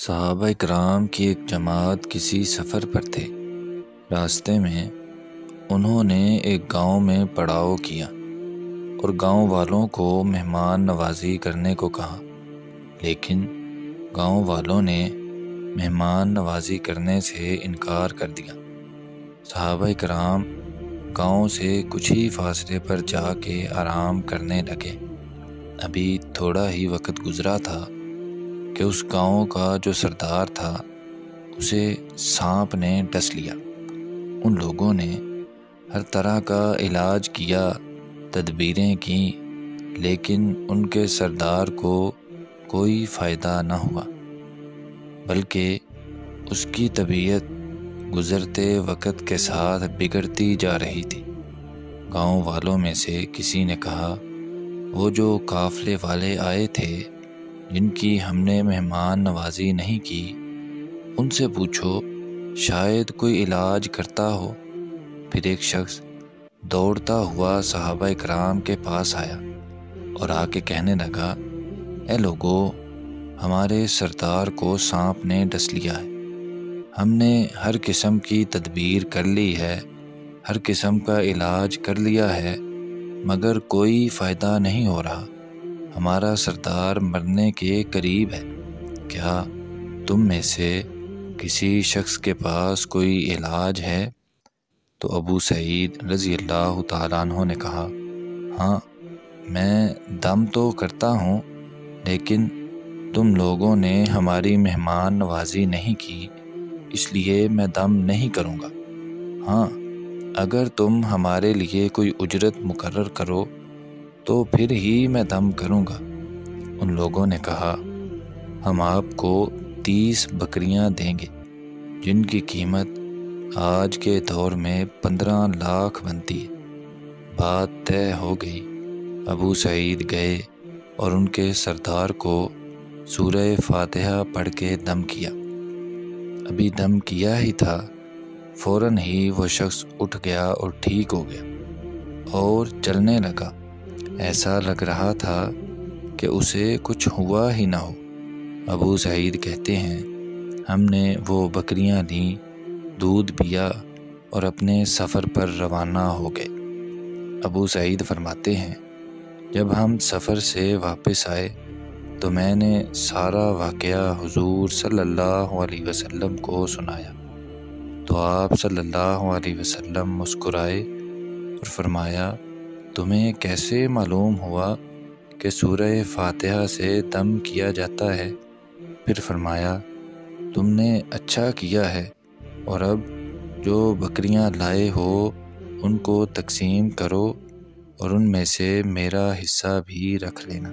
صحابہ کرام کی ایک جماعت کسی سفر پر تھے۔ راستے میں انہوں نے ایک گاؤں میں پڑاؤ کیا اور گاؤں والوں کو مہمان نوازی کرنے کو کہا، لیکن گاؤں والوں نے مہمان نوازی کرنے سے انکار کر دیا۔ صحابہ کرام گاؤں سے کچھ ہی فاصلے پر جا کے آرام کرنے لگے۔ ابھی تھوڑا ہی وقت گزرا تھا کہ اس گاؤں کا جو سردار تھا اسے سانپ نے ڈس لیا۔ ان لوگوں نے ہر طرح کا علاج کیا، تدبیریں کیں، لیکن ان کے سردار کو کوئی فائدہ نہ ہوا، بلکہ اس کی طبیعت گزرتے وقت کے ساتھ بگڑتی جا رہی تھی۔ گاؤں والوں میں سے کسی نے کہا، وہ جو قافلے والے آئے تھے جن کی ہم نے مہمان نوازی نہیں کی، ان سے پوچھو، شاید کوئی علاج کرتا ہو۔ پھر ایک شخص دوڑتا ہوا صحابہ کرام کے پاس آیا اور آ کے کہنے لگا، اے لوگو، ہمارے سردار کو سانپ نے ڈس لیا ہے۔ ہم نے ہر قسم کی تدبیر کر لی ہے، ہر قسم کا علاج کر لیا ہے، مگر کوئی فائدہ نہیں ہو رہا۔ ہمارا سردار مرنے کے قریب ہے۔ کیا تم میں سے کسی شخص کے پاس کوئی علاج ہے؟ تو ابو سعید رضی اللہ تعالیٰ عنہ نے کہا، ہاں، میں دم تو کرتا ہوں، لیکن تم لوگوں نے ہماری مہمان نوازی نہیں کی، اس لیے میں دم نہیں کروں گا۔ ہاں، اگر تم ہمارے لیے کوئی اجرت مقرر کرو تو پھر ہی میں دم کروں گا۔ ان لوگوں نے کہا، ہم آپ کو 30 بکریاں دیں گے، جن کی قیمت آج کے دور میں 15 لاکھ بنتی ہے۔ بات طے ہو گئی۔ ابو سعید گئے اور ان کے سردار کو سورہ فاتحہ پڑھ کے دم کیا۔ ابھی دم کیا ہی تھا، فوراً ہی وہ شخص اٹھ گیا اور ٹھیک ہو گیا اور چلنے لگا۔ ایسا لگ رہا تھا کہ اسے کچھ ہوا ہی نہ ہو۔ ابو سعید کہتے ہیں، ہم نے وہ بکریاں لیں، دودھ پیا اور اپنے سفر پر روانہ ہو گئے۔ ابو سعید فرماتے ہیں، جب ہم سفر سے واپس آئے تو میں نے سارا واقعہ حضور صلی اللہ علیہ وسلم کو سنایا، تو آپ صلی اللہ علیہ وسلم مسکرائے اور فرمایا، تمہیں کیسے معلوم ہوا کہ سورہ فاتحہ سے دم کیا جاتا ہے؟ پھر فرمایا، تم نے اچھا کیا ہے، اور اب جو بکریاں لائے ہو ان کو تقسیم کرو اور ان میں سے میرا حصہ بھی رکھ لینا۔